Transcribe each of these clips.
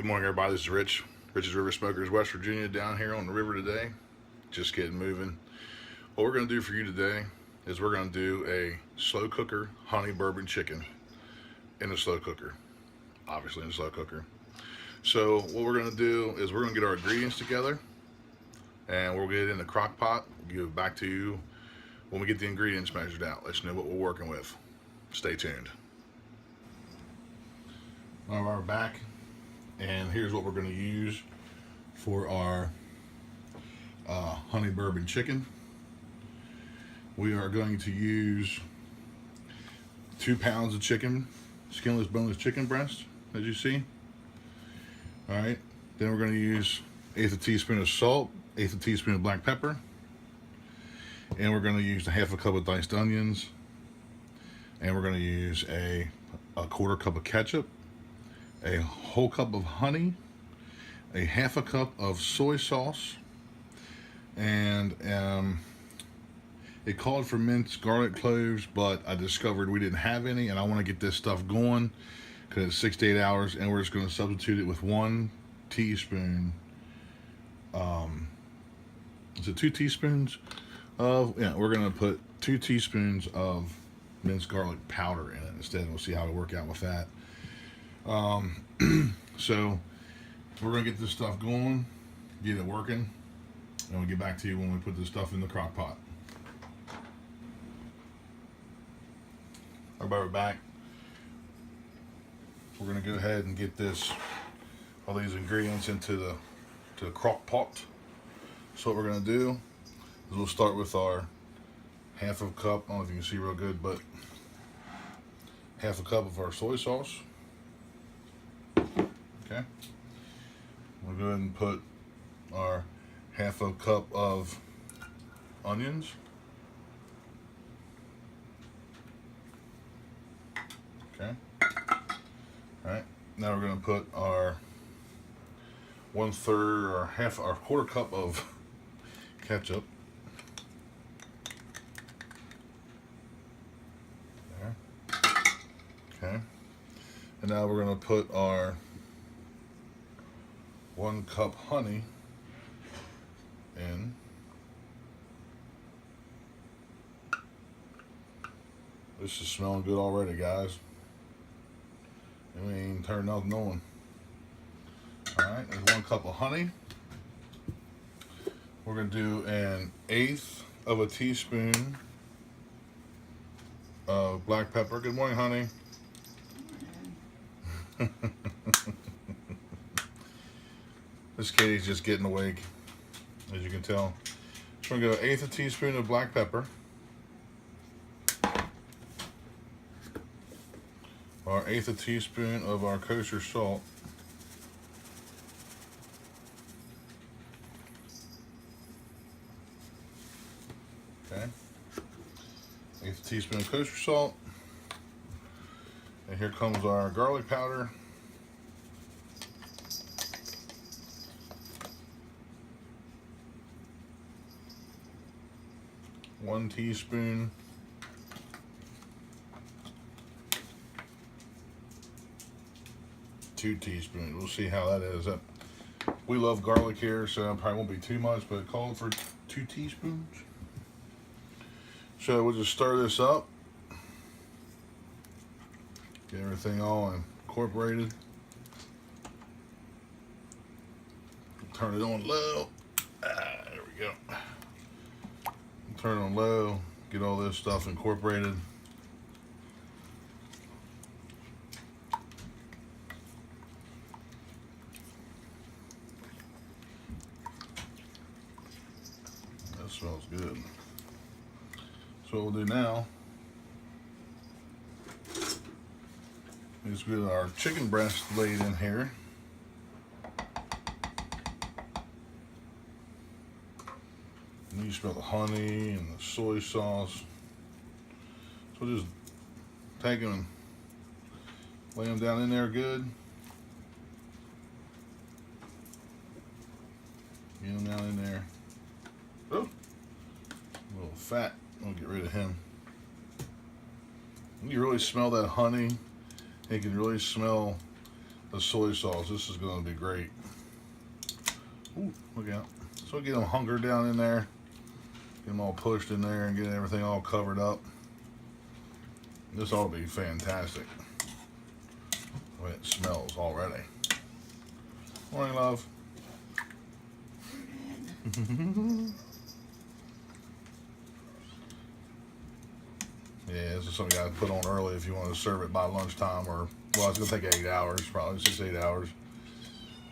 Good morning, everybody. This is Rich. Rich's River Smokers, West Virginia, down here on the river today. Just getting moving. What we're going to do for you today is we're going to do a slow cooker honey bourbon chicken in a slow cooker. Obviously in a slow cooker. So what we're going to do is we're going to get our ingredients together and we'll get it in the crock pot. We'll give it back to you when we get the ingredients measured out. Let you know what we're working with. Stay tuned. All right, we're back. And here's what we're going to use for our honey bourbon chicken. We are going to use 2 pounds of chicken, skinless, boneless chicken breast, as you see. All right. Then we're going to use 1/8 teaspoon of salt, 1/8 teaspoon of black pepper, and we're going to use a 1/2 cup of diced onions, and we're going to use a 1/4 cup of ketchup, a whole cup of honey, a 1/2 cup of soy sauce, and it called for minced garlic cloves, but I discovered we didn't have any, and I want to get this stuff going because it's 6 to 8 hours, and we're just going to substitute it with 1 teaspoon. Is it 2 teaspoons of? Yeah, we're going to put 2 teaspoons of minced garlic powder in it instead, and we'll see how we work out with that. So we're gonna get this stuff going, get it working, and we'll get back to you when we put this stuff in the crock pot. Everybody, we're back. We're gonna go ahead and get all these ingredients into the crock pot. So what we're gonna do is we'll start with our 1/2 cup. I don't know if you can see real good, but 1/2 cup of our soy sauce. Okay, we'll go ahead and put our 1/2 cup of onions. Okay, all right, now we're going to put our 1/3 or 1/4 cup of ketchup. There. Okay, and now we're going to put our 1 cup honey in. This is smelling good already, guys. And we ain't turned nothing on. Alright, there's 1 cup of honey. We're going to do 1/8 teaspoon of black pepper. Good morning, honey. This kitty's just getting awake, as you can tell. So we're going to go 1/8 teaspoon of black pepper, our 1/8 teaspoon of our kosher salt, okay, 1/8 teaspoon of kosher salt, and here comes our garlic powder. One teaspoon. 2 teaspoons. We'll see how that is. We love garlic here, so it probably won't be too much, but it called for 2 teaspoons. So we'll just stir this up. Get everything all incorporated. Turn it on low. There we go. Turn it on low, get all this stuff incorporated. That smells good. So what we'll do now is get our chicken breast laid in here. And you smell the honey and the soy sauce. So just take them and lay them down in there good. Get them down in there. Oh, a little fat. I'll get rid of him. You really smell that honey. You can really smell the soy sauce. This is going to be great. Ooh, look out. So get them hungered down in there. Get them all pushed in there and get everything all covered up. This ought to be fantastic. The way it smells already. Morning, love. Yeah, this is something you got to put on early if you want to serve it by lunchtime, or, well, it's going to take 8 hours, probably 6 to 8 hours.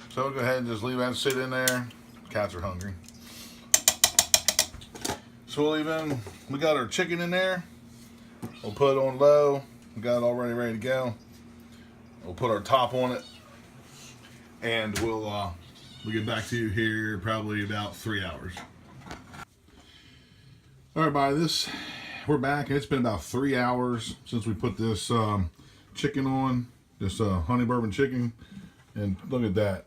So we'll go ahead and just leave that sit in there. Cats are hungry. So we'll leave in, we got our chicken in there. We'll put it on low. We got it already ready to go. We'll put our top on it. And we'll get back to you here probably about 3 hours. All right, everybody, we're back. It's been about 3 hours since we put this chicken on, this honey bourbon chicken, and look at that,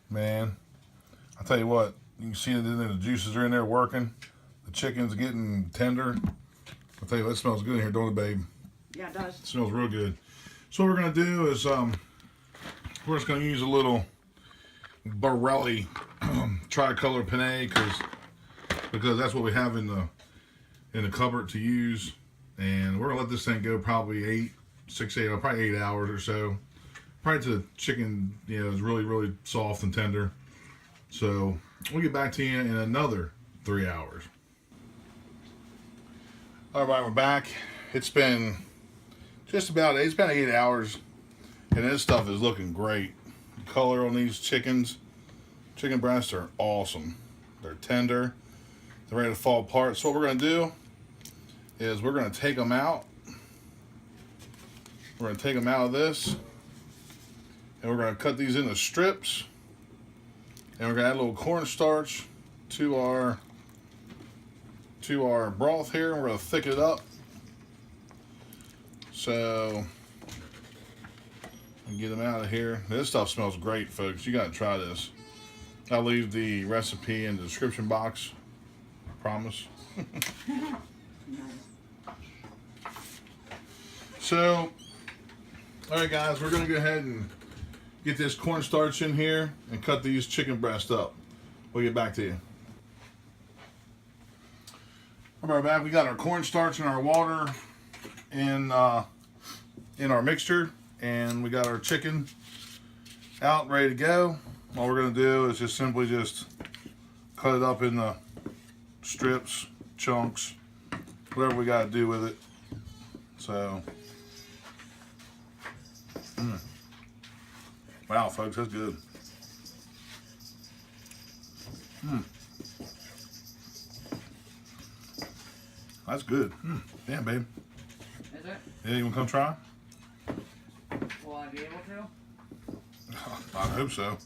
man. I'll tell you what, you can see that the juices are in there working. The chicken's getting tender. I'll tell you what, it smells good in here, don't it, babe? Yeah, it does. It smells real good. So what we're gonna do is we're just gonna use a little Borelli tricolor penne because that's what we have in the cupboard to use, and we're gonna let this thing go probably 8 hours or so. Probably till the chicken, is really soft and tender. So we'll get back to you in another 3 hours. All right, we're back. It's been just about 8 hours, and this stuff is looking great. The color on these chicken breasts are awesome. They're tender. They're ready to fall apart. So what we're gonna do is we're going to take them out. We're going to take them out of this, and we're going to cut these into strips, and we're going to add a little cornstarch to our broth here, and we're going to thicken it up. So get them out of here. This stuff smells great, folks. You got to try this. I'll leave the recipe in the description box. I promise. So, all right, guys, we're going to go ahead and get this cornstarch in here and cut these chicken breasts up. We'll get back to you. All right, back. We got our cornstarch and our water in our mixture, and we got our chicken out ready to go. All we're going to do is just simply cut it up in the strips, chunks, whatever we got to do with it. So, wow, folks, that's good. That's good. Damn, babe. Is it? Yeah, you want to come try? Will I be able to? I hope so.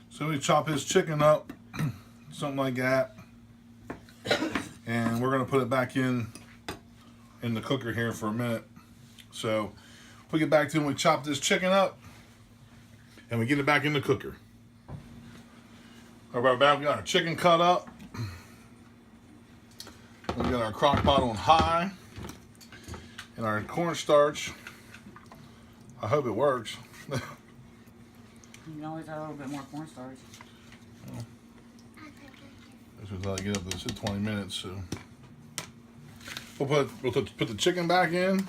So we chop his chicken up, something like that. And we're going to put it back in the cooker here for a minute. So we'll get back to when we chop this chicken up and we get it back in the cooker. All right, back, we got our chicken cut up. We got our crock pot on high and our cornstarch. I hope it works. You can always add a little bit more cornstarch. This is how I get up. This is 20 minutes, so we'll put the chicken back in,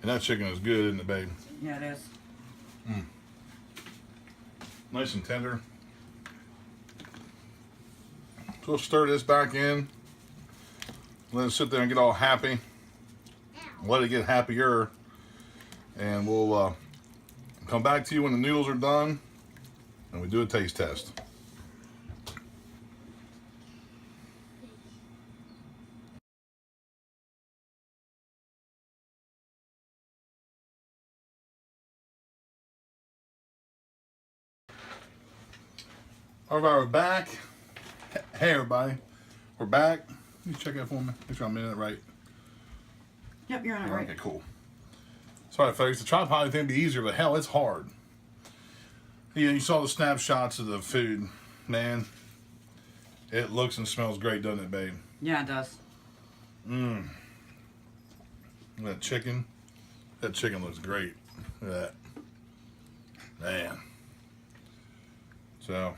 and that chicken is good, isn't it, babe? Yeah, it is. Nice and tender. So we'll stir this back in. Let it sit there and get all happy. Let it get happier, and we'll come back to you when the noodles are done, and we do a taste test. All right, we're back. Hey, everybody. We're back. You check that for me. Make sure I'm in it right. Yep, you're on it right. Okay, cool. Sorry, folks. The tripod thing would be easier, but hell, it's hard. You saw the snapshots of the food. Man, it looks and smells great, doesn't it, babe? Yeah, it does. Mmm. That chicken. That chicken looks great. Look at that. Man. So,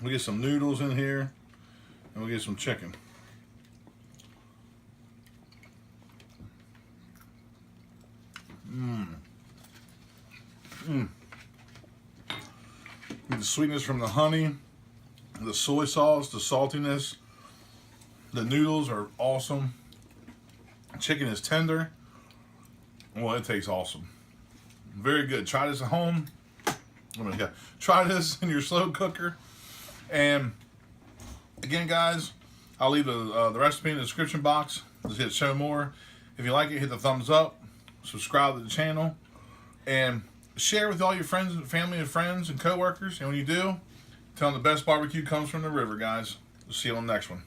we get some noodles in here, and we get some chicken. Mmm. Mmm. The sweetness from the honey, the soy sauce, the saltiness. The noodles are awesome. Chicken is tender. Well, it tastes awesome. Very good. Try this at home. Oh my God. Try this in your slow cooker. And again, guys, I'll leave the recipe in the description box. Just hit show more. If you like it, hit the thumbs up. Subscribe to the channel. And share with all your friends, family, and friends and coworkers. And when you do, tell them the best barbecue comes from the river, guys. We'll see you on the next one.